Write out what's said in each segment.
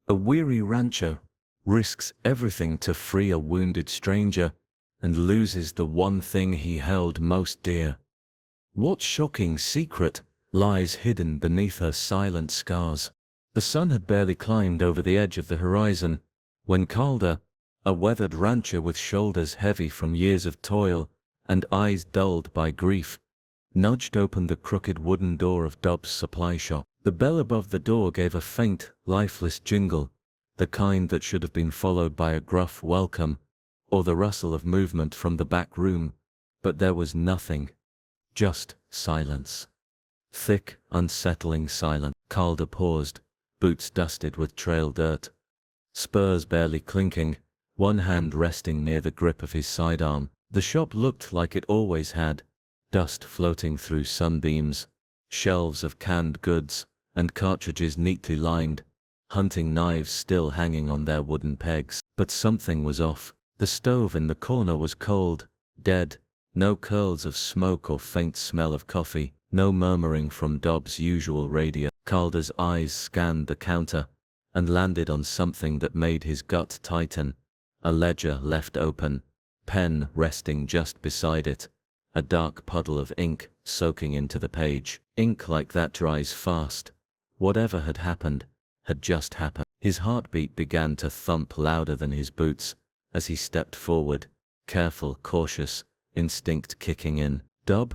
A weary rancher risks everything to free a wounded stranger and loses the one thing he held most dear. What shocking secret lies hidden beneath her silent scars? The sun had barely climbed over the edge of the horizon when Calder, a weathered rancher with shoulders heavy from years of toil and eyes dulled by grief, nudged open the crooked wooden door of Dobbs' supply shop. The bell above the door gave a faint, lifeless jingle, the kind that should have been followed by a gruff welcome or the rustle of movement from the back room, but there was nothing. Just silence. Thick, unsettling silence. Calder paused, boots dusted with trail dirt, spurs barely clinking, one hand resting near the grip of his sidearm. The shop looked like it always had, dust floating through sunbeams, shelves of canned goods, and cartridges neatly lined, hunting knives still hanging on their wooden pegs. But something was off. The stove in the corner was cold, dead, no curls of smoke or faint smell of coffee, no murmuring from Dobbs' usual radio. Calder's eyes scanned the counter and landed on something that made his gut tighten. A ledger left open, pen resting just beside it, a dark puddle of ink soaking into the page. Ink like that dries fast. Whatever had happened had just happened. His heartbeat began to thump louder than his boots as he stepped forward, careful, cautious, instinct kicking in. "Dob?"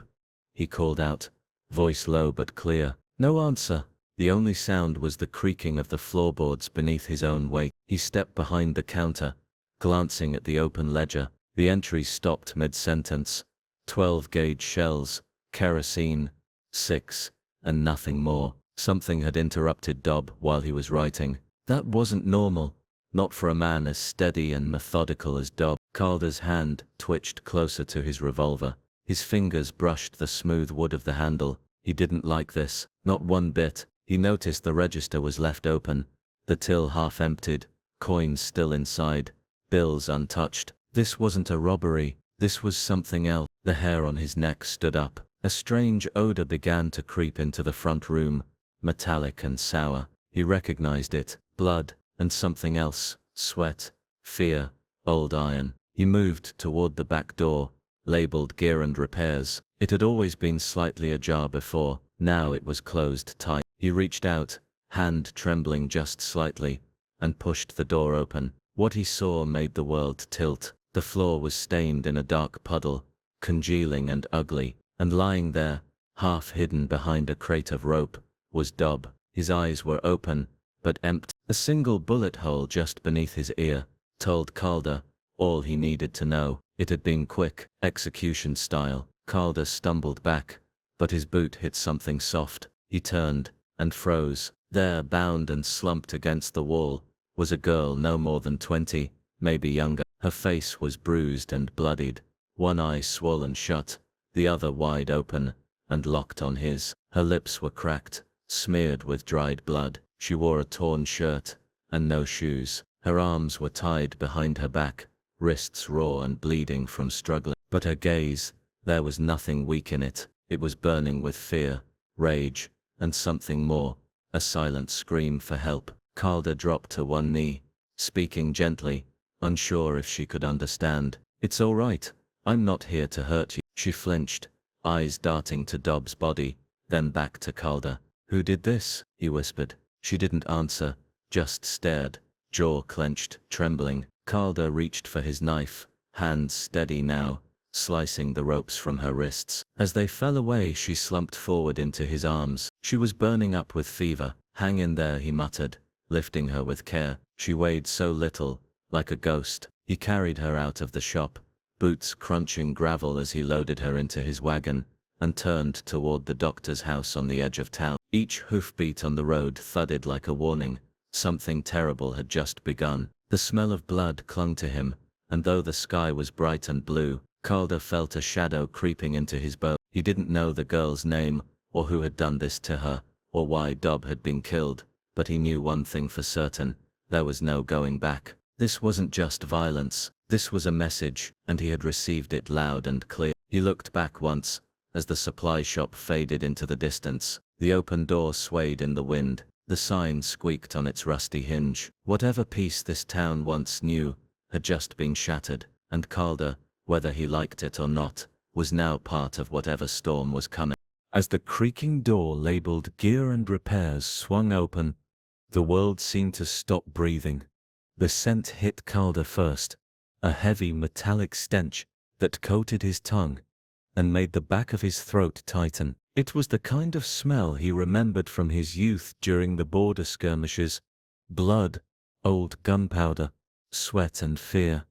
he called out, voice low but clear. No answer. The only sound was the creaking of the floorboards beneath his own weight. He stepped behind the counter, glancing at the open ledger. The entries stopped mid-sentence. 12-gauge shells, kerosene, 6, and nothing more. Something had interrupted Dob while he was writing. That wasn't normal, not for a man as steady and methodical as Dob. Calder's hand twitched closer to his revolver. His fingers brushed the smooth wood of the handle. He didn't like this, not one bit. He noticed the register was left open, the till half emptied, coins still inside, bills untouched. This wasn't a robbery, this was something else. The hair on his neck stood up. A strange odor began to creep into the front room, metallic and sour. He recognized it, blood, and something else, sweat, fear, old iron. He moved toward the back door, labeled gear and repairs. It had always been slightly ajar before, now it was closed tight. He reached out, hand trembling just slightly, and pushed the door open. What he saw made the world tilt. The floor was stained in a dark puddle, congealing and ugly, and lying there, half hidden behind a crate of rope, was Dob. His eyes were open, but empty. A single bullet hole just beneath his ear told Calder all he needed to know. It had been quick, execution style. Calder stumbled back, but his boot hit something soft. He turned and froze. There, bound and slumped against the wall, was a girl no more than 20, maybe younger. Her face was bruised and bloodied, one eye swollen shut, the other wide open and locked on his. Her lips were cracked, smeared with dried blood. She wore a torn shirt and no shoes. Her arms were tied behind her back, wrists raw and bleeding from struggling. But her gaze, there was nothing weak in it. It was burning with fear, rage, and something more, a silent scream for help. Calder dropped to one knee, speaking gently, unsure if she could understand. "It's all right, I'm not here to hurt you." She flinched, eyes darting to Dobbs' body, then back to Calder. "Who did this?" he whispered. She didn't answer, just stared, jaw clenched, trembling. Calder reached for his knife, hands steady now, slicing the ropes from her wrists. As they fell away, she slumped forward into his arms. She was burning up with fever. "Hang in there," he muttered, lifting her with care. She weighed so little, like a ghost. He carried her out of the shop, boots crunching gravel as he loaded her into his wagon, and turned toward the doctor's house on the edge of town. Each hoofbeat on the road thudded like a warning. Something terrible had just begun. The smell of blood clung to him, and though the sky was bright and blue, Calder felt a shadow creeping into his bones. He didn't know the girl's name, or who had done this to her, or why Dob had been killed, but he knew one thing for certain: there was no going back. This wasn't just violence, this was a message, and he had received it loud and clear. He looked back once, as the supply shop faded into the distance. The open door swayed in the wind. The sign squeaked on its rusty hinge. Whatever peace this town once knew had just been shattered, and Calder, whether he liked it or not, was now part of whatever storm was coming. As the creaking door labeled Gear and Repairs swung open, the world seemed to stop breathing. The scent hit Calder first, a heavy metallic stench that coated his tongue and made the back of his throat tighten. It was the kind of smell he remembered from his youth during the border skirmishes: blood, old gunpowder, sweat and fear.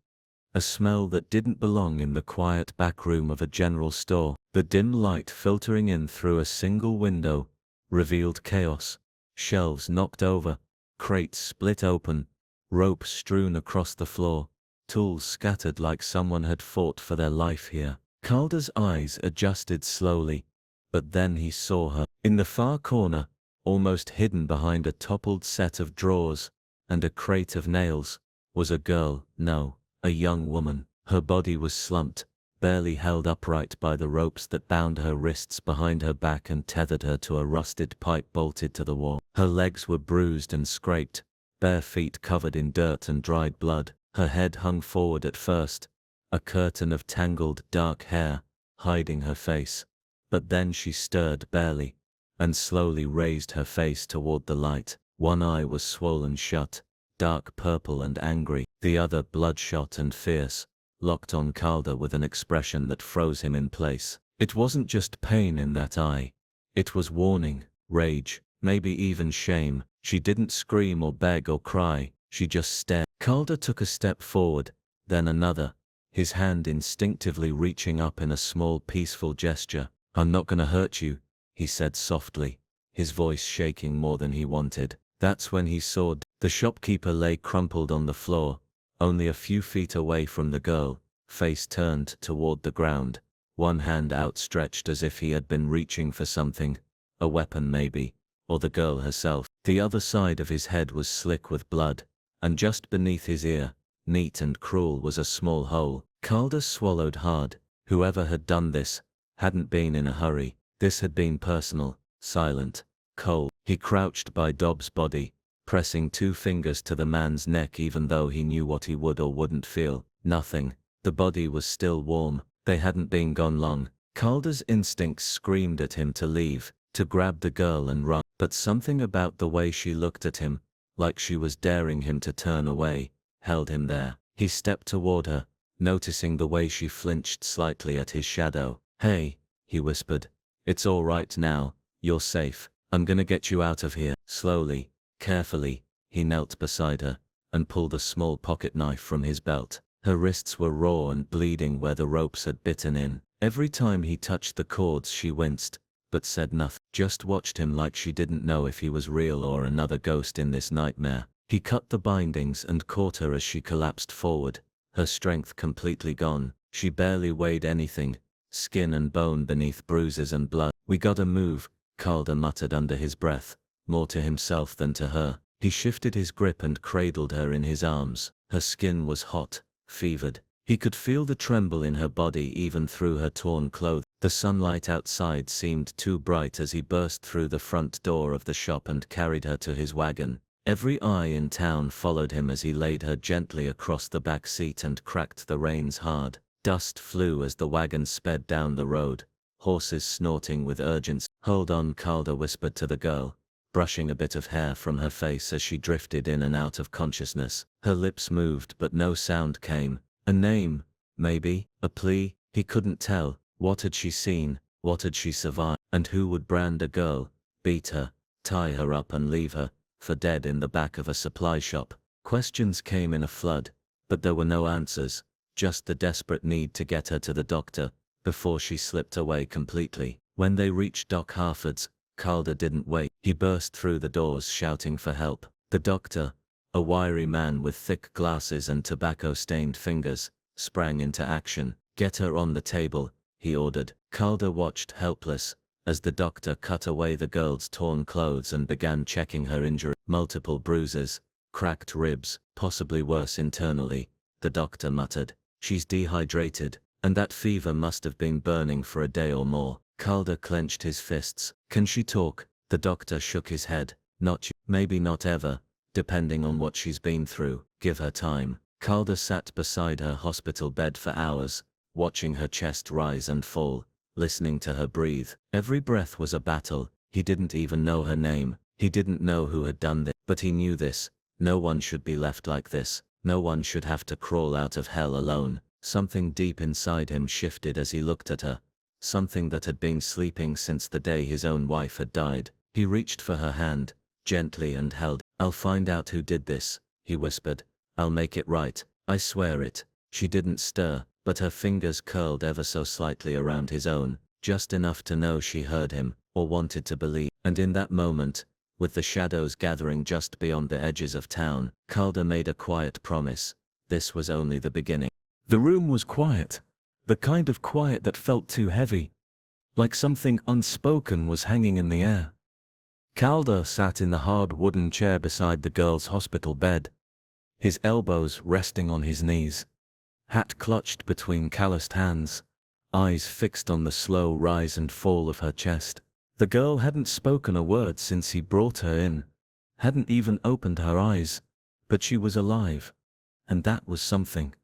A smell that didn't belong in the quiet back room of a general store. The dim light filtering in through a single window revealed chaos. Shelves knocked over, crates split open, rope strewn across the floor, tools scattered like someone had fought for their life here. Calder's eyes adjusted slowly, but then he saw her. In the far corner, almost hidden behind a toppled set of drawers and a crate of nails, was a girl, no, a young woman. Her body was slumped, barely held upright by the ropes that bound her wrists behind her back and tethered her to a rusted pipe bolted to the wall. Her legs were bruised and scraped, bare feet covered in dirt and dried blood. Her head hung forward at first, a curtain of tangled, dark hair hiding her face. But then she stirred barely, and slowly raised her face toward the light. One eye was swollen shut, dark purple and angry, the other bloodshot and fierce, locked on Calder with an expression that froze him in place. It wasn't just pain in that eye. It was warning, rage, maybe even shame. She didn't scream or beg or cry, she just stared. Calder took a step forward, then another, his hand instinctively reaching up in a small peaceful gesture. "I'm not gonna hurt you," he said softly, his voice shaking more than he wanted. That's when he saw the shopkeeper lay crumpled on the floor, only a few feet away from the girl, face turned toward the ground, one hand outstretched as if he had been reaching for something, a weapon maybe, or the girl herself. The other side of his head was slick with blood, and just beneath his ear, neat and cruel, was a small hole. Calder swallowed hard. Whoever had done this hadn't been in a hurry. This had been personal, silent, cold. He crouched by Dobbs' body, pressing 2 fingers to the man's neck even though he knew what he would or wouldn't feel. Nothing. The body was still warm. They hadn't been gone long. Calder's instincts screamed at him to leave, to grab the girl and run. But something about the way she looked at him, like she was daring him to turn away, held him there. He stepped toward her, noticing the way she flinched slightly at his shadow. "Hey," he whispered. "It's all right now, you're safe. I'm gonna get you out of here." Slowly, carefully, he knelt beside her, and pulled a small pocket knife from his belt. Her wrists were raw and bleeding where the ropes had bitten in. Every time he touched the cords she winced, but said nothing, just watched him like she didn't know if he was real or another ghost in this nightmare. He cut the bindings and caught her as she collapsed forward, her strength completely gone. She barely weighed anything, skin and bone beneath bruises and blood. "We gotta move," Calder muttered under his breath, more to himself than to her. He shifted his grip and cradled her in his arms. Her skin was hot, fevered. He could feel the tremble in her body even through her torn clothes. The sunlight outside seemed too bright as he burst through the front door of the shop and carried her to his wagon. Every eye in town followed him as he laid her gently across the back seat and cracked the reins hard. Dust flew as the wagon sped down the road, horses snorting with urgency. "Hold on," Calder whispered to the girl, brushing a bit of hair from her face as she drifted in and out of consciousness. Her lips moved but no sound came. A name, maybe, a plea, he couldn't tell. What had she seen? What had she survived? And who would brand a girl, beat her, tie her up and leave her for dead in the back of a supply shop? Questions came in a flood, but there were no answers, just the desperate need to get her to the doctor before she slipped away completely. When they reached Doc Harford's, Calder didn't wait. He burst through the doors shouting for help. The doctor, a wiry man with thick glasses and tobacco-stained fingers, sprang into action. "Get her on the table," he ordered. Calder watched helpless as the doctor cut away the girl's torn clothes and began checking her injury. Multiple bruises, cracked ribs, possibly worse internally, the doctor muttered. "She's dehydrated, and that fever must have been burning for a day or more." Calder clenched his fists. "Can she talk?" The doctor shook his head. Not you. Maybe not ever, depending on what she's been through. Give her time. Calder sat beside her hospital bed for hours, watching her chest rise and fall, listening to her breathe. Every breath was a battle. He didn't even know her name. He didn't know who had done this. But he knew this. No one should be left like this. No one should have to crawl out of hell alone. Something deep inside him shifted as he looked at her. Something that had been sleeping since the day his own wife had died. He reached for her hand, gently, and held. "I'll find out who did this," he whispered. "I'll make it right. I swear it." She didn't stir, but her fingers curled ever so slightly around his own, just enough to know she heard him, or wanted to believe. And in that moment, with the shadows gathering just beyond the edges of town, Calder made a quiet promise. This was only the beginning. The room was quiet. The kind of quiet that felt too heavy. Like something unspoken was hanging in the air. Calder sat in the hard wooden chair beside the girl's hospital bed, his elbows resting on his knees, hat clutched between calloused hands, eyes fixed on the slow rise and fall of her chest. The girl hadn't spoken a word since he brought her in, hadn't even opened her eyes, but she was alive. And that was something.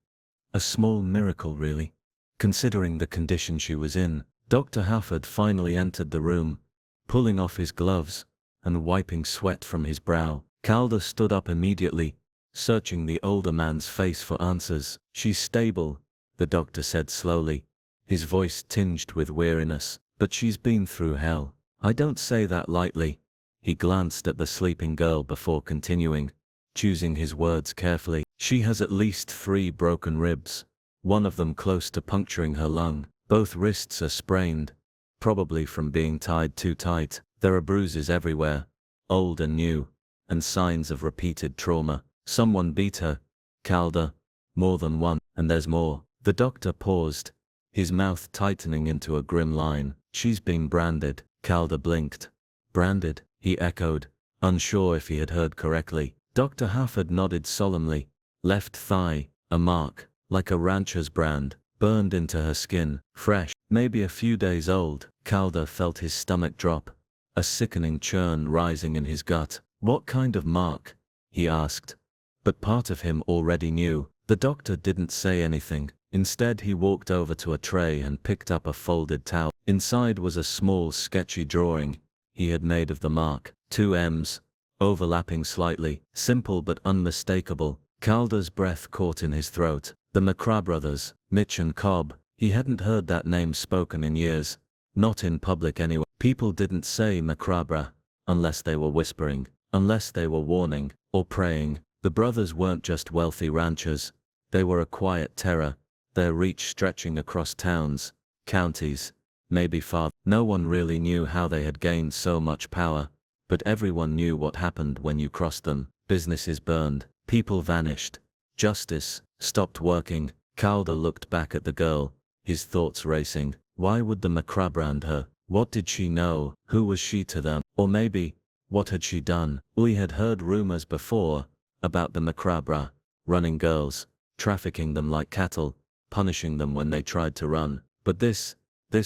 A small miracle, really, considering the condition she was in. Dr. Halford finally entered the room, pulling off his gloves and wiping sweat from his brow. Calder stood up immediately, searching the older man's face for answers. "She's stable," the doctor said slowly, his voice tinged with weariness, "but she's been through hell. I don't say that lightly." He glanced at the sleeping girl before continuing, choosing his words carefully. "She has at least 3 broken ribs, one of them close to puncturing her lung. Both wrists are sprained, probably from being tied too tight. There are bruises everywhere, old and new, and signs of repeated trauma. Someone beat her, Calder. More than one, and there's more." The doctor paused, his mouth tightening into a grim line. "She's been branded." Calder blinked. "Branded?" he echoed, unsure if he had heard correctly. Dr. Halford nodded solemnly. "Left thigh, a mark, like a rancher's brand, burned into her skin, fresh, maybe a few days old." Calder felt his stomach drop, a sickening churn rising in his gut. "What kind of mark?" he asked. But part of him already knew. The doctor didn't say anything. Instead, he walked over to a tray and picked up a folded towel. Inside was a small, sketchy drawing he had made of the mark. 2 M's, overlapping slightly, simple but unmistakable. Calder's breath caught in his throat. The McCrae brothers, Mitch and Cobb. He hadn't heard that name spoken in years. Not in public anyway. People didn't say McCrae unless they were whispering, unless they were warning, or praying. The brothers weren't just wealthy ranchers. They were a quiet terror, their reach stretching across towns, counties, maybe far. No one really knew how they had gained so much power, but everyone knew what happened when you crossed them. Businesses burned, people vanished, justice stopped working. Calder looked back at the girl, his thoughts racing. Why would the McCrae brand her? What did she know? Who was she to them? Or maybe, what had she done? We had heard rumors before about the McCrae running girls, trafficking them like cattle, punishing them when they tried to run. But this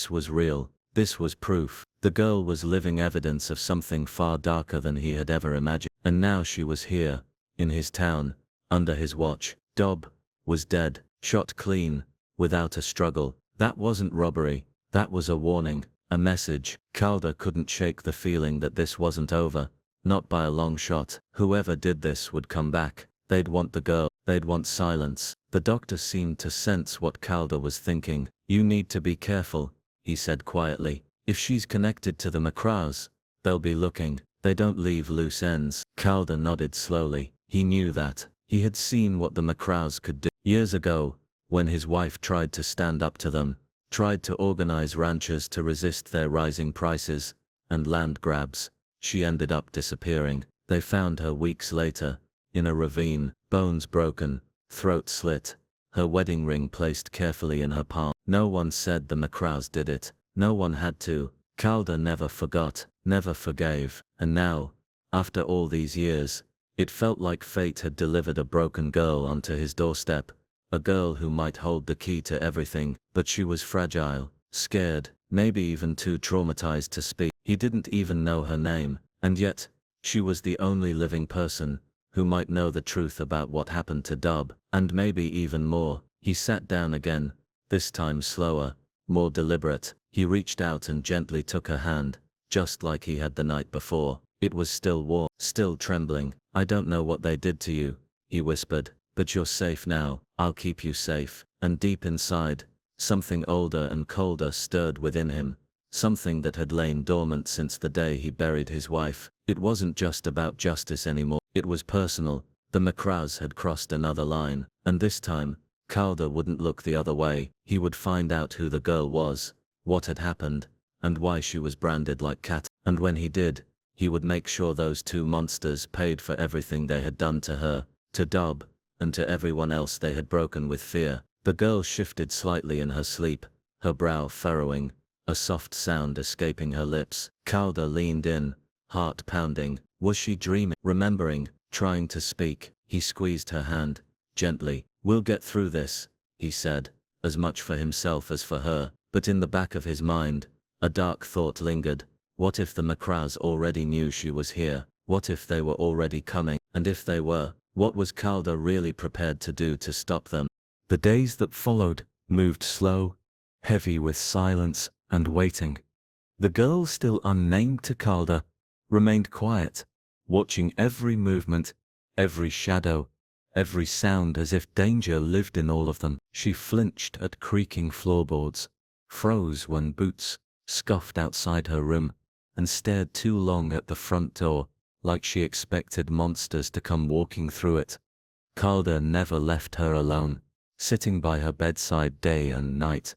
was real. This was proof. The girl was living evidence of something far darker than he had ever imagined. And now she was here, in his town, under his watch. Dobb was dead, shot clean, without a struggle. That wasn't robbery. That was a warning, a message. Calder couldn't shake the feeling that this wasn't over. Not by a long shot. Whoever did this would come back. They'd want the girl. They'd want silence. The doctor seemed to sense what Calder was thinking. "You need to be careful," he said quietly. "If she's connected to the McCraes, they'll be looking. They don't leave loose ends." Calder nodded slowly. He knew that. He had seen what the McCraes could do. Years ago, when his wife tried to stand up to them, tried to organize ranchers to resist their rising prices and land grabs, she ended up disappearing. They found her weeks later, in a ravine, bones broken, throat slit, her wedding ring placed carefully in her palm. No one said the McCraes did it. No one had to. Calder never forgot, never forgave. And now, after all these years, it felt like fate had delivered a broken girl onto his doorstep. A girl who might hold the key to everything, but she was fragile, scared, maybe even too traumatized to speak. He didn't even know her name, and yet, She was the only living person who might know the truth about what happened to Dub, and maybe even more. He sat down again, this time slower, more deliberate. He reached out and gently took her hand, just like he had the night before. It was still warm, still trembling. "I don't know what they did to you," he whispered, "but you're safe now. I'll keep you safe." And deep inside, something older and colder stirred within him, something that had lain dormant since the day he buried his wife. It wasn't just about justice anymore, it was personal. The McCraws had crossed another line, and this time, Calder wouldn't look the other way. He would find out who the girl was, what had happened, and why she was branded like cat. And when he did, he would make sure those two monsters paid for everything they had done to her, to Dub, and to everyone else they had broken with fear. The girl shifted slightly in her sleep, her brow furrowing, a soft sound escaping her lips. Calder leaned in, heart pounding. Was she dreaming? Remembering, trying to speak, he squeezed her hand, gently. "We'll get through this," he said, as much for himself as for her. But in the back of his mind, a dark thought lingered. What if the McCraws already knew she was here? What if they were already coming? And if they were, what was Calder really prepared to do to stop them? The days that followed moved slow, heavy with silence and waiting. The girl, still unnamed to Calder, remained quiet, watching every movement, every shadow, every sound, as if danger lived in all of them. She flinched at creaking floorboards, froze when boots scuffed outside her room, and stared too long at the front door, like she expected monsters to come walking through it. Calder never left her alone, sitting by her bedside day and night,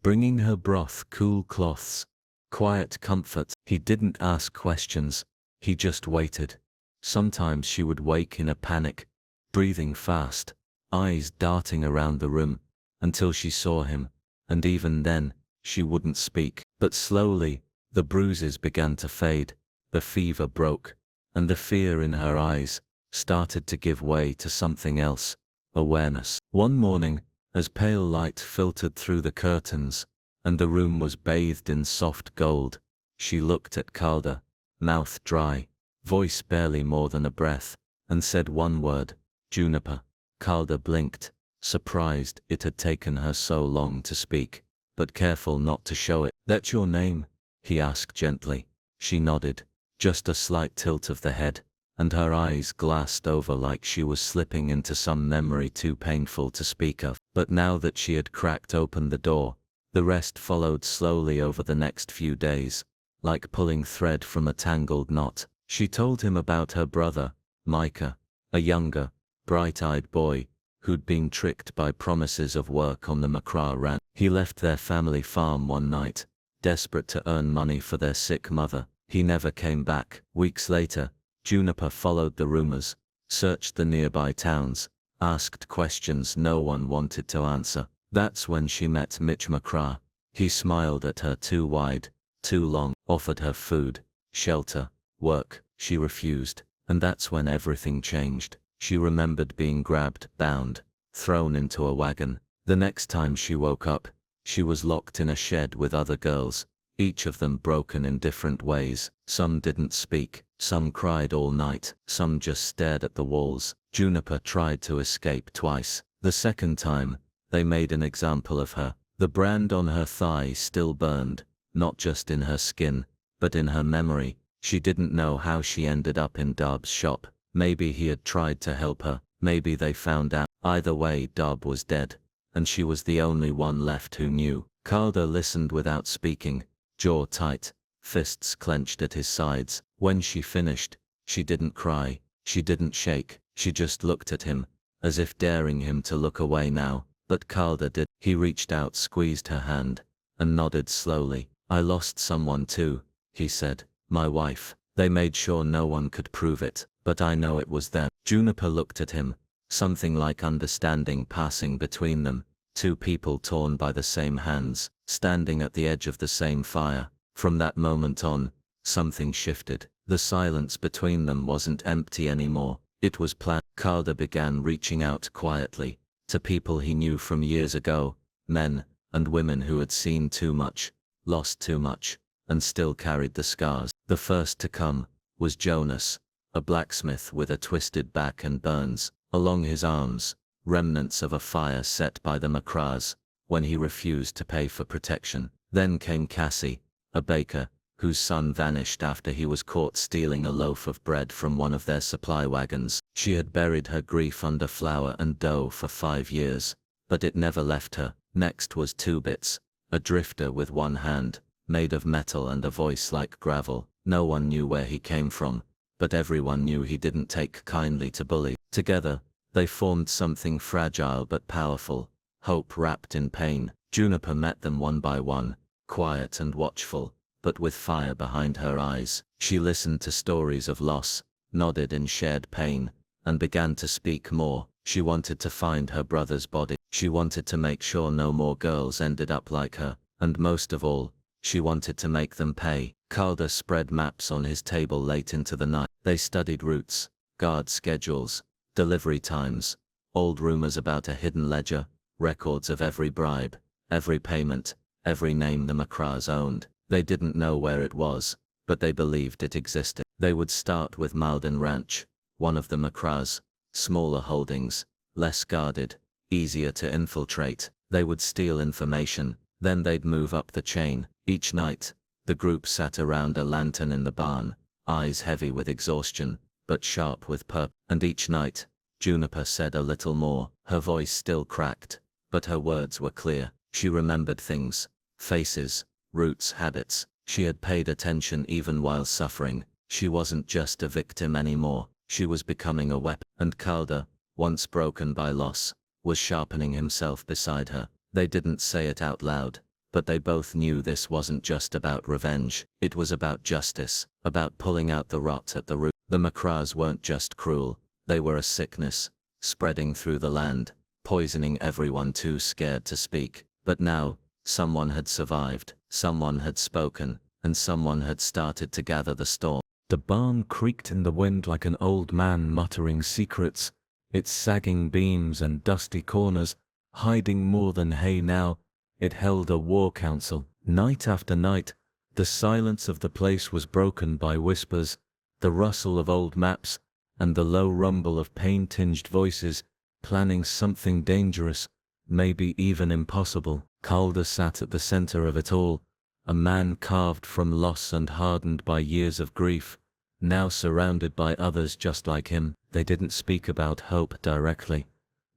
bringing her broth, cool cloths, quiet comfort. He didn't ask questions, he just waited. Sometimes she would wake in a panic, breathing fast, eyes darting around the room, until she saw him, and even then, she wouldn't speak. But slowly, the bruises began to fade, the fever broke, and the fear in her eyes started to give way to something else, awareness. One morning, as pale light filtered through the curtains, and the room was bathed in soft gold, she looked at Calder, mouth dry, voice barely more than a breath, and said one word, "Juniper." Calder blinked, surprised it had taken her so long to speak, but careful not to show it. "That's your name?" he asked gently. She nodded, just a slight tilt of the head, and her eyes glassed over like she was slipping into some memory too painful to speak of. But now that she had cracked open the door, the rest followed slowly over the next few days, like pulling thread from a tangled knot. She told him about her brother, Micah, a younger, bright-eyed boy, who'd been tricked by promises of work on the McCraw ranch. He left their family farm one night, desperate to earn money for their sick mother. He never came back. Weeks later, Juniper followed the rumors, searched the nearby towns, asked questions no one wanted to answer. That's when she met Mitch McCraw. He smiled at her too wide, too long, offered her food, shelter, work. She refused, and that's when everything changed. She remembered being grabbed, bound, thrown into a wagon. The next time she woke up, she was locked in a shed with other girls, each of them broken in different ways. Some didn't speak, some cried all night, some just stared at the walls. Juniper tried to escape twice. The second time, they made an example of her. The brand on her thigh still burned, not just in her skin, but in her memory. She didn't know how she ended up in Dub's shop. Maybe he had tried to help her, maybe they found out. Either way, Dub was dead, and she was the only one left who knew. Calder listened without speaking, jaw tight, fists clenched at his sides. When she finished, she didn't cry, she didn't shake, she just looked at him, as if daring him to look away now. But Calder did. He reached out, squeezed her hand, and nodded slowly. "I lost someone too," he said. "My wife. They made sure no one could prove it, but I know it was them." Juniper looked at him, something like understanding passing between them, two people torn by the same hands, standing at the edge of the same fire. From that moment on, something shifted. The silence between them wasn't empty anymore, it was planned. Calder began reaching out quietly, to people he knew from years ago, men and women who had seen too much, lost too much, and still carried the scars. The first to come was Jonas, a blacksmith with a twisted back and burns along his arms, remnants of a fire set by the McCraws when he refused to pay for protection. Then came Cassie, a baker, whose son vanished after he was caught stealing a loaf of bread from one of their supply wagons. She had buried her grief under flour and dough for 5 years, but it never left her. Next was Two Bits, a drifter with one hand, made of metal and a voice like gravel. No one knew where he came from, but everyone knew he didn't take kindly to bully. Together, they formed something fragile but powerful, hope wrapped in pain. Juniper met them one by one, quiet and watchful, but with fire behind her eyes. She listened to stories of loss, nodded in shared pain, and began to speak more. She wanted to find her brother's body. She wanted to make sure no more girls ended up like her, and most of all, she wanted to make them pay. Calder spread maps on his table late into the night. They studied routes, guard schedules, delivery times, old rumors about a hidden ledger, records of every bribe, every payment, every name the McCraws owned. They didn't know where it was, but they believed it existed. They would start with Malden Ranch, one of the McCraws, smaller holdings, less guarded, easier to infiltrate. They would steal information, then they'd move up the chain. Each night, the group sat around a lantern in the barn, eyes heavy with exhaustion, but sharp with purpose. And each night, Juniper said a little more. Her voice still cracked, but her words were clear. She remembered things, faces, routes, habits. She had paid attention even while suffering. She wasn't just a victim anymore. She was becoming a weapon. And Calder, once broken by loss, was sharpening himself beside her. They didn't say it out loud, but they both knew this wasn't just about revenge. It was about justice, about pulling out the rot at the root. The McCraws weren't just cruel, they were a sickness, spreading through the land, poisoning everyone too scared to speak. But now, someone had survived, someone had spoken, and someone had started to gather the storm. The barn creaked in the wind like an old man muttering secrets, its sagging beams and dusty corners hiding more than hay now. It held a war council. Night after night, the silence of the place was broken by whispers, the rustle of old maps, and the low rumble of pain-tinged voices, planning something dangerous, maybe even impossible. Calder sat at the center of it all, a man carved from loss and hardened by years of grief, now surrounded by others just like him. They didn't speak about hope directly.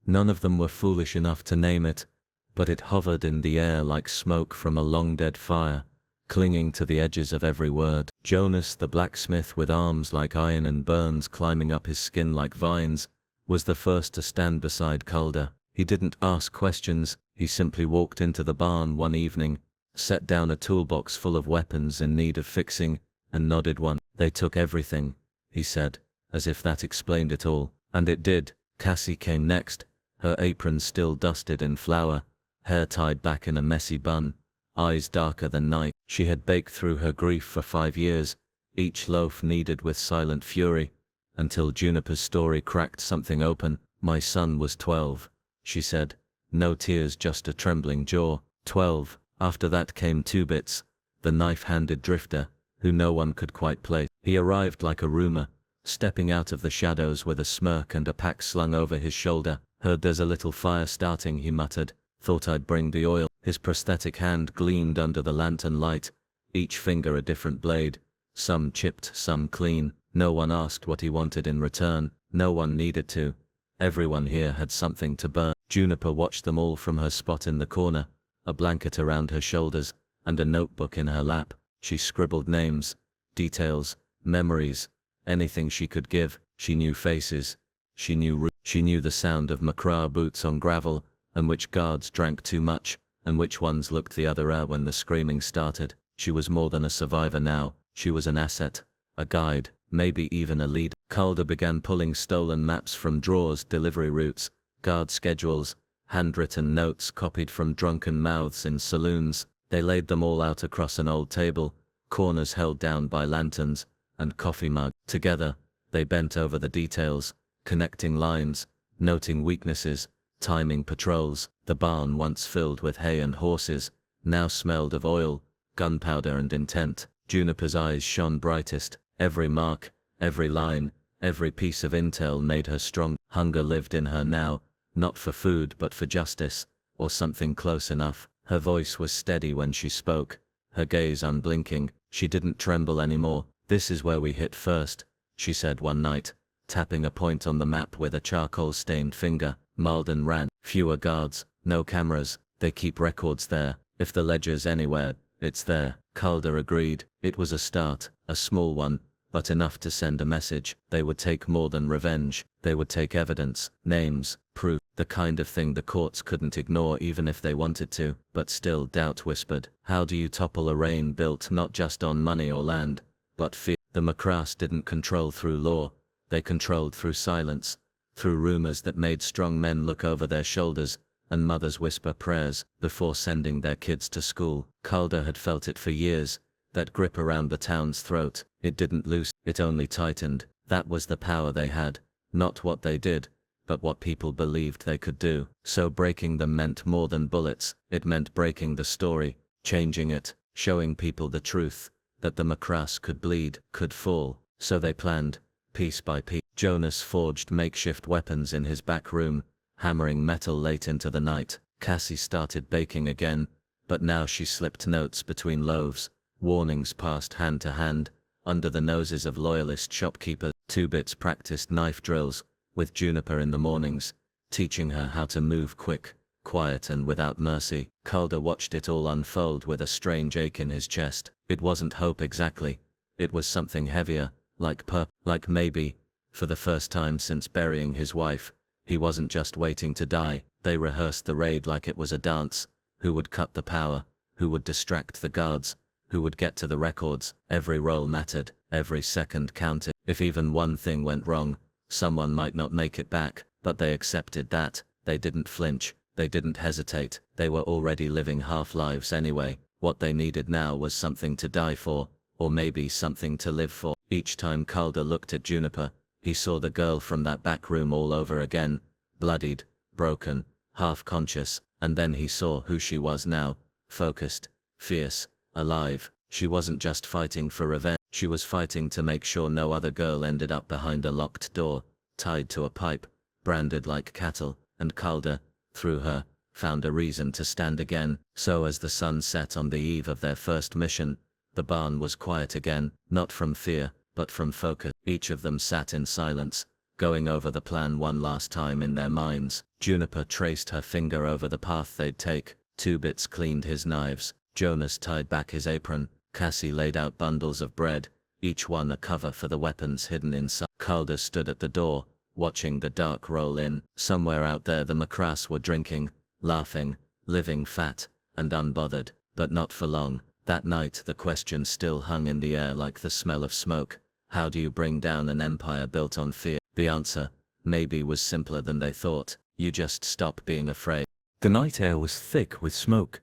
None of them were foolish enough to name it, but it hovered in the air like smoke from a long-dead fire, clinging to the edges of every word. Jonas, the blacksmith with arms like iron and burns climbing up his skin like vines, was the first to stand beside Calder. He didn't ask questions, he simply walked into the barn one evening, set down a toolbox full of weapons in need of fixing, and nodded once. "They took everything," he said, as if that explained it all. And it did. Cassie came next, her apron still dusted in flour, hair tied back in a messy bun, eyes darker than night. She had baked through her grief for 5 years, each loaf kneaded with silent fury, until Juniper's story cracked something open. "My son was 12, she said, no tears, just a trembling jaw. 12. After that came Two Bits, the knife-handed drifter, who no one could quite place. He arrived like a rumor, stepping out of the shadows with a smirk and a pack slung over his shoulder. "Heard there's a little fire starting," he muttered. "Thought I'd bring the oil." His prosthetic hand gleamed under the lantern light, each finger a different blade, some chipped, some clean. No one asked what he wanted in return, no one needed to. Everyone here had something to burn. Juniper watched them all from her spot in the corner, a blanket around her shoulders, and a notebook in her lap. She scribbled names, details, memories, anything she could give. She knew faces, she knew the sound of McCraw boots on gravel, and which guards drank too much, and which ones looked the other way when the screaming started. She was more than a survivor now, she was an asset, a guide, maybe even a leader. Calder began pulling stolen maps from drawers, delivery routes, guard schedules, handwritten notes copied from drunken mouths in saloons. They laid them all out across an old table, corners held down by lanterns and coffee mug. Together, they bent over the details, connecting lines, noting weaknesses, timing patrols. The barn, once filled with hay and horses, now smelled of oil, gunpowder and intent. Juniper's eyes shone brightest. Every mark, every line, Every piece of intel made her strong. Hunger lived in her now, not for food but for justice, or something close enough. Her voice was steady when she spoke, her gaze unblinking. She didn't tremble anymore. "This is where we hit first," she said one night, tapping a point on the map with a charcoal-stained finger. Malden ran. "Fewer guards, no cameras, they keep records there. If the ledger's anywhere, it's there." Calder agreed. It was a start, a small one, but enough to send a message. They would take more than revenge. They would take evidence, names, proof, the kind of thing the courts couldn't ignore even if they wanted to. But still doubt whispered. How do you topple a reign built not just on money or land, but fear? The Macrass didn't control through law. They controlled through silence, through rumors that made strong men look over their shoulders, and mothers whisper prayers before sending their kids to school. Calder had felt it for years, that grip around the town's throat. It didn't loosen, it only tightened. That was the power they had, not what they did, but what people believed they could do. So breaking them meant more than bullets. It meant breaking the story, changing it, showing people the truth, that the Macrass could bleed, could fall. So they planned, piece by piece. Jonas forged makeshift weapons in his back room, hammering metal late into the night. Cassie started baking again, but now she slipped notes between loaves, warnings passed hand to hand, under the noses of loyalist shopkeepers. Two Bits practiced knife drills, with Juniper in the mornings, teaching her how to move quick, quiet and without mercy. Calder watched it all unfold with a strange ache in his chest. It wasn't hope exactly. It was something heavier, like maybe, for the first time since burying his wife, he wasn't just waiting to die. They rehearsed the raid like it was a dance. Who would cut the power? Who would distract the guards? Who would get to the records? Every roll mattered, every second counted. If even one thing went wrong, someone might not make it back, but they accepted that. They didn't flinch, they didn't hesitate. They were already living half-lives anyway. What they needed now was something to die for, or maybe something to live for. Each time Calder looked at Juniper, he saw the girl from that back room all over again, bloodied, broken, half-conscious, and then he saw who she was now, focused, fierce, alive. She wasn't just fighting for revenge, she was fighting to make sure no other girl ended up behind a locked door, tied to a pipe, branded like cattle. And Calder, through her, found a reason to stand again. So as the sun set on the eve of their first mission, the barn was quiet again, not from fear, but from focus. Each of them sat in silence, going over the plan one last time in their minds. Juniper traced her finger over the path they'd take. Two Bits cleaned his knives. Jonas tied back his apron. Cassie laid out bundles of bread, each one a cover for the weapons hidden inside. Calder stood at the door, watching the dark roll in. Somewhere out there the Macrass were drinking, laughing, living fat and unbothered, but not for long. That night the question still hung in the air like the smell of smoke. How do you bring down an empire built on fear? The answer, maybe, was simpler than they thought. You just stop being afraid. The night air was thick with smoke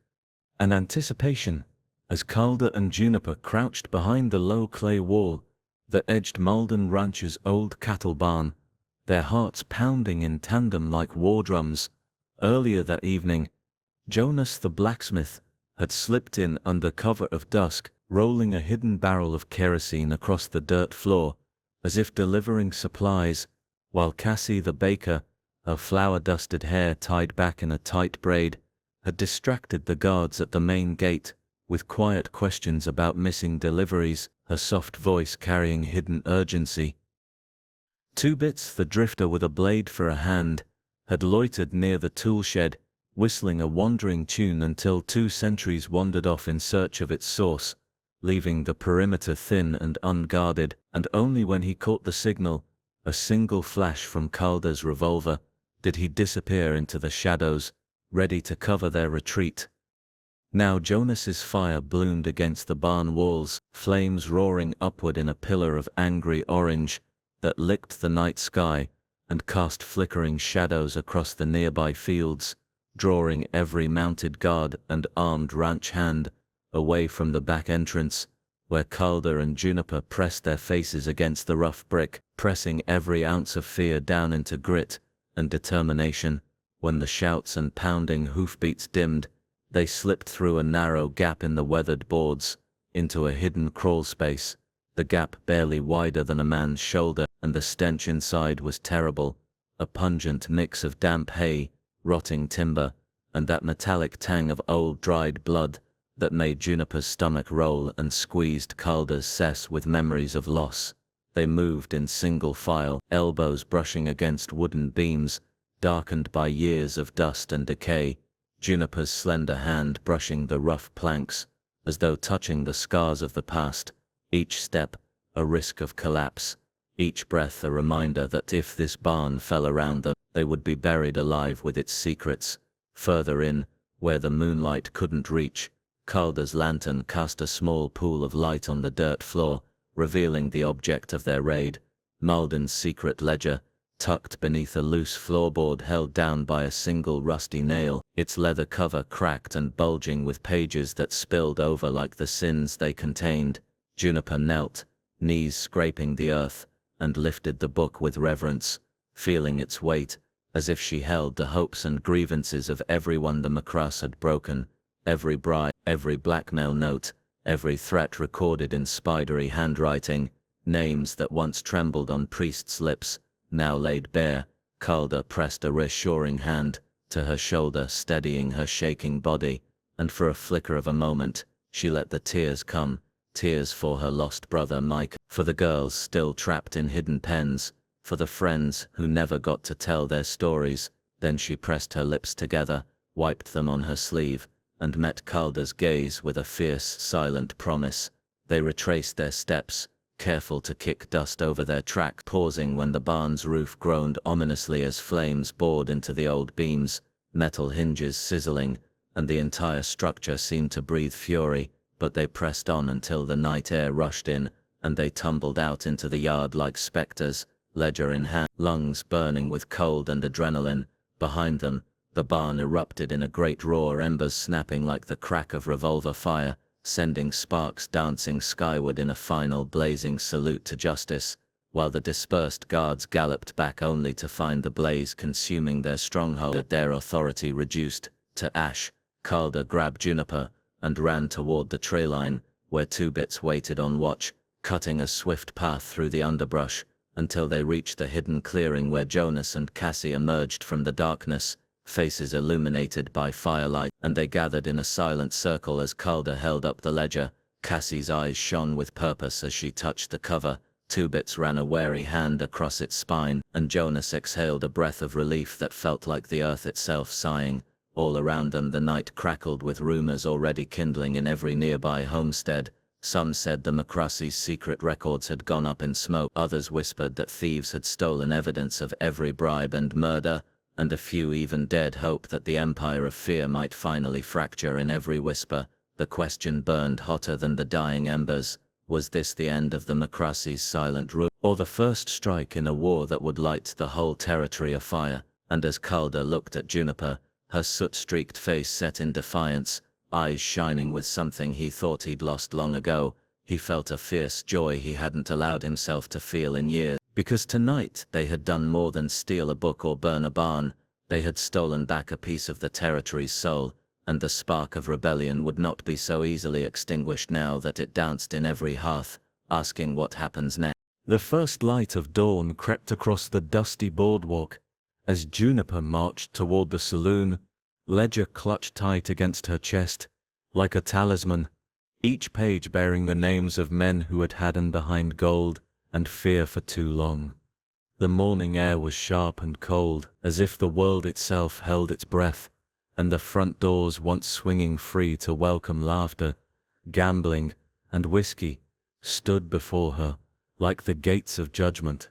and anticipation, as Calder and Juniper crouched behind the low clay wall that edged Malden Ranch's old cattle barn, their hearts pounding in tandem like war drums. Earlier that evening, Jonas the blacksmith had slipped in under cover of dusk, rolling a hidden barrel of kerosene across the dirt floor, as if delivering supplies, while Cassie the baker, her flour-dusted hair tied back in a tight braid, had distracted the guards at the main gate with quiet questions about missing deliveries, her soft voice carrying hidden urgency. Two Bits, the drifter with a blade for a hand, had loitered near the tool shed, whistling a wandering tune until two sentries wandered off in search of its source, leaving the perimeter thin and unguarded. And only when he caught the signal, a single flash from Calder's revolver, did he disappear into the shadows, ready to cover their retreat. Now Jonas's fire bloomed against the barn walls, flames roaring upward in a pillar of angry orange that licked the night sky and cast flickering shadows across the nearby fields, drawing every mounted guard and armed ranch hand away from the back entrance, where Calder and Juniper pressed their faces against the rough brick, pressing every ounce of fear down into grit and determination. When the shouts and pounding hoofbeats dimmed, they slipped through a narrow gap in the weathered boards, into a hidden crawl space, the gap barely wider than a man's shoulder, and the stench inside was terrible, a pungent mix of damp hay, rotting timber, and that metallic tang of old dried blood that made Juniper's stomach roll and squeezed Calder's cess with memories of loss. They moved in single file, elbows brushing against wooden beams, darkened by years of dust and decay, Juniper's slender hand brushing the rough planks, as though touching the scars of the past, each step a risk of collapse, each breath a reminder that if this barn fell around them, they would be buried alive with its secrets. Further in, where the moonlight couldn't reach, Calder's lantern cast a small pool of light on the dirt floor, revealing the object of their raid, Malden's secret ledger, tucked beneath a loose floorboard held down by a single rusty nail, its leather cover cracked and bulging with pages that spilled over like the sins they contained. Juniper knelt, knees scraping the earth, and lifted the book with reverence, feeling its weight, as if she held the hopes and grievances of everyone the Macrass had broken, every bribe, every blackmail note, every threat recorded in spidery handwriting, names that once trembled on priests' lips, now laid bare. Calder pressed a reassuring hand to her shoulder, steadying her shaking body, and for a flicker of a moment, she let the tears come, tears for her lost brother Mike, for the girls still trapped in hidden pens, for the friends who never got to tell their stories. Then she pressed her lips together, wiped them on her sleeve, and met Calder's gaze with a fierce, silent promise. They retraced their steps, careful to kick dust over their track, pausing when the barn's roof groaned ominously as flames bored into the old beams, metal hinges sizzling, and the entire structure seemed to breathe fury. But they pressed on until the night air rushed in, and they tumbled out into the yard like specters, ledger in hand, lungs burning with cold and adrenaline. Behind them, the barn erupted in a great roar, embers snapping like the crack of revolver fire, sending sparks dancing skyward in a final blazing salute to justice, while the dispersed guards galloped back only to find the blaze consuming their stronghold, their authority reduced to ash. Calder grabbed Juniper and ran toward the tree line, where Two Bits waited on watch, cutting a swift path through the underbrush, until they reached the hidden clearing where Jonas and Cassie emerged from the darkness, faces illuminated by firelight, and they gathered in a silent circle as Calder held up the ledger. Cassie's eyes shone with purpose as she touched the cover, Two Bits ran a wary hand across its spine, and Jonas exhaled a breath of relief that felt like the earth itself sighing. All around them the night crackled with rumors already kindling in every nearby homestead. Some said the Macrassy's secret records had gone up in smoke, others whispered that thieves had stolen evidence of every bribe and murder, and a few even dared hope that the empire of fear might finally fracture. In every whisper, the question burned hotter than the dying embers: was this the end of the Macrassy's silent rule, or the first strike in a war that would light the whole territory afire? And as Calder looked at Juniper, her soot-streaked face set in defiance, eyes shining with something he thought he'd lost long ago, he felt a fierce joy he hadn't allowed himself to feel in years. Because tonight they had done more than steal a book or burn a barn, they had stolen back a piece of the territory's soul, and the spark of rebellion would not be so easily extinguished now that it danced in every hearth, asking what happens next. The first light of dawn crept across the dusty boardwalk. As Juniper marched toward the saloon, ledger clutched tight against her chest, like a talisman, each page bearing the names of men who had hidden behind gold and fear for too long. The morning air was sharp and cold, as if the world itself held its breath, and the front doors, once swinging free to welcome laughter, gambling, and whiskey, stood before her, like the gates of judgment.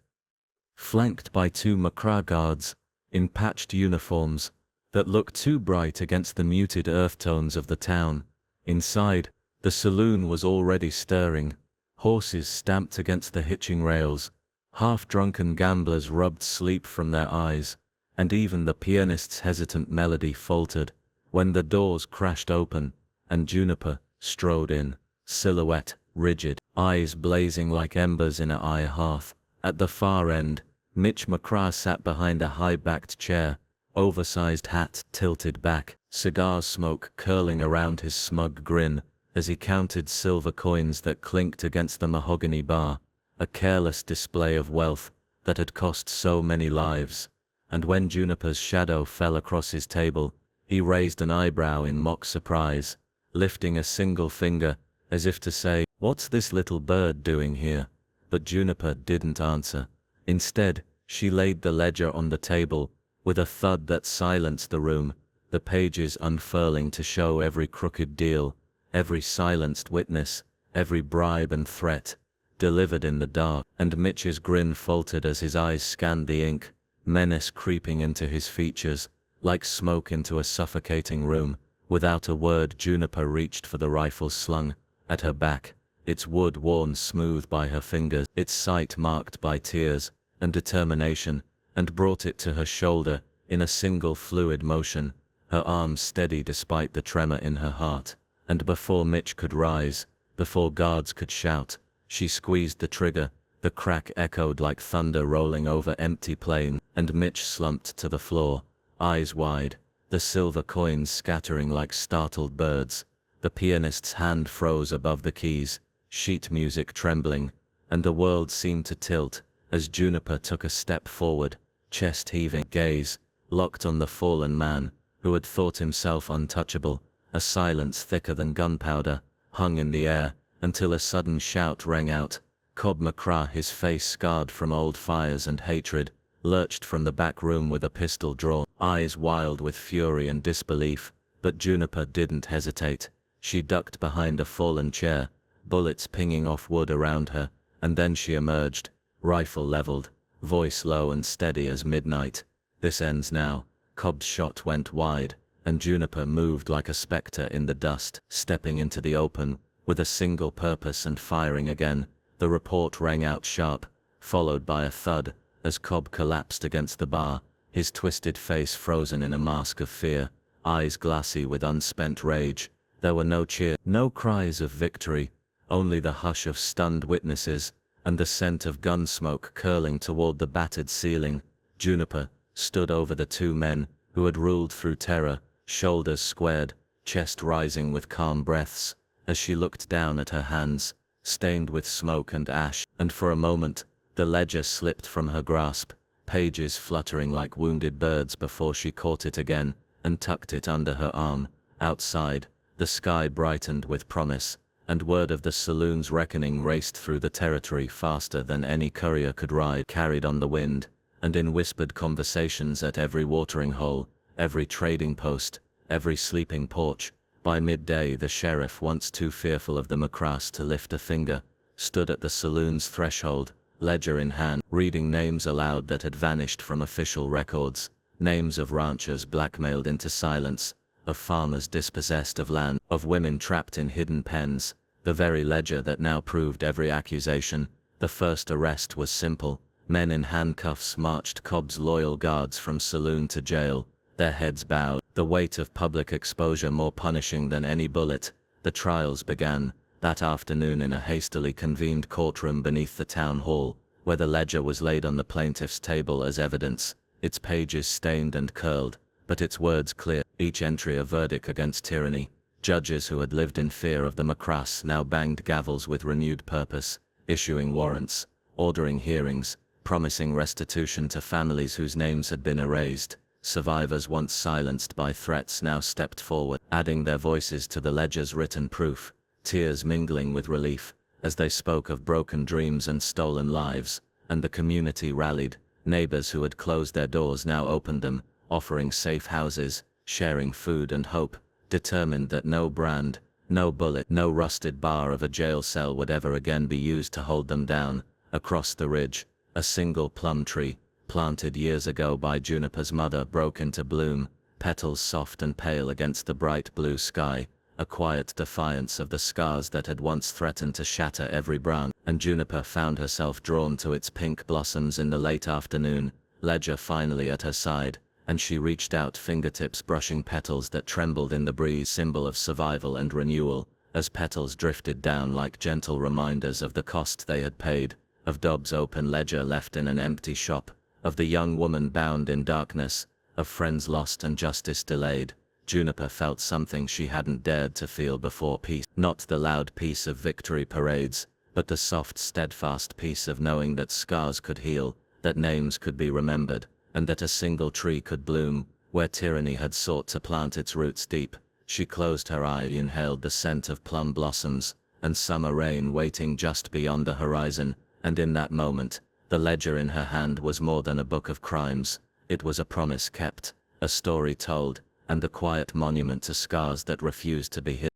Flanked by two Macra guards, in patched uniforms, that looked too bright against the muted earth tones of the town. Inside, the saloon was already stirring. Horses stamped against the hitching rails, half-drunken gamblers rubbed sleep from their eyes, and even the pianist's hesitant melody faltered when the doors crashed open, and Juniper strode in, silhouette rigid, eyes blazing like embers in a eye hearth. At the far end, Mitch Macra sat behind a high-backed chair, oversized hat tilted back, cigar smoke curling around his smug grin as he counted silver coins that clinked against the mahogany bar, a careless display of wealth, that had cost so many lives. And when Juniper's shadow fell across his table, he raised an eyebrow in mock surprise, lifting a single finger, as if to say, "What's this little bird doing here?" But Juniper didn't answer. Instead, she laid the ledger on the table, with a thud that silenced the room, the pages unfurling to show every crooked deal, every silenced witness, every bribe and threat, delivered in the dark. And Mitch's grin faltered as his eyes scanned the ink, menace creeping into his features, like smoke into a suffocating room. Without a word, Juniper reached for the rifle slung at her back, its wood worn smooth by her fingers, its sight marked by tears and determination, and brought it to her shoulder in a single fluid motion, her arm steady despite the tremor in her heart. And before Mitch could rise, before guards could shout, she squeezed the trigger. The crack echoed like thunder rolling over empty plain, and Mitch slumped to the floor, eyes wide, the silver coins scattering like startled birds. The pianist's hand froze above the keys, sheet music trembling, and the world seemed to tilt as Juniper took a step forward, chest heaving, gaze locked on the fallen man who had thought himself untouchable. A silence thicker than gunpowder hung in the air until a sudden shout rang out. Cobb McCraw, his face scarred from old fires and hatred, lurched from the back room with a pistol drawn, eyes wild with fury and disbelief. But Juniper didn't hesitate. She ducked behind a fallen chair, bullets pinging off wood around her, and then she emerged, rifle leveled, voice low and steady as midnight. "This ends now." Cobb's shot went wide, and Juniper moved like a specter in the dust, stepping into the open with a single purpose and firing again. The report rang out sharp, followed by a thud, as Cobb collapsed against the bar, his twisted face frozen in a mask of fear, eyes glassy with unspent rage. There were no cheers, no cries of victory, only the hush of stunned witnesses, and the scent of gun smoke curling toward the battered ceiling. Juniper stood over the two men who had ruled through terror, shoulders squared, chest rising with calm breaths, as she looked down at her hands, stained with smoke and ash, and for a moment, the ledger slipped from her grasp, pages fluttering like wounded birds before she caught it again and tucked it under her arm. Outside, the sky brightened with promise, and word of the saloon's reckoning raced through the territory faster than any courier could ride, carried on the wind, and in whispered conversations at every watering hole, every trading post, every sleeping porch. By midday, the sheriff, once too fearful of the McCraws to lift a finger, stood at the saloon's threshold, ledger in hand, reading names aloud that had vanished from official records, names of ranchers blackmailed into silence, of farmers dispossessed of land, of women trapped in hidden pens, the very ledger that now proved every accusation. The first arrest was simple. Men in handcuffs marched Cobb's loyal guards from saloon to jail, their heads bowed, the weight of public exposure more punishing than any bullet. The trials began that afternoon in a hastily convened courtroom beneath the town hall, where the ledger was laid on the plaintiff's table as evidence, its pages stained and curled, but its words clear, each entry a verdict against tyranny. Judges who had lived in fear of the McCraws now banged gavels with renewed purpose, issuing warrants, ordering hearings, promising restitution to families whose names had been erased. Survivors once silenced by threats now stepped forward, adding their voices to the ledger's written proof, tears mingling with relief, as they spoke of broken dreams and stolen lives. And the community rallied. Neighbors who had closed their doors now opened them, offering safe houses, sharing food and hope, determined that no brand, no bullet, no rusted bar of a jail cell would ever again be used to hold them down. Across the ridge, a single plum tree, planted years ago by Juniper's mother, broke into bloom, petals soft and pale against the bright blue sky, a quiet defiance of the scars that had once threatened to shatter every branch. And Juniper found herself drawn to its pink blossoms in the late afternoon, ledger finally at her side, and she reached out, fingertips brushing petals that trembled in the breeze, symbol of survival and renewal, as petals drifted down like gentle reminders of the cost they had paid, of Dobbs' open ledger left in an empty shop, of the young woman bound in darkness, of friends lost and justice delayed. Juniper felt something she hadn't dared to feel before: peace. Not the loud peace of victory parades, but the soft, steadfast peace of knowing that scars could heal, that names could be remembered, and that a single tree could bloom, where tyranny had sought to plant its roots deep. She closed her eye, inhaled the scent of plum blossoms, and summer rain waiting just beyond the horizon, and in that moment, the ledger in her hand was more than a book of crimes. It was a promise kept, a story told, and the quiet monument to scars that refused to be hidden.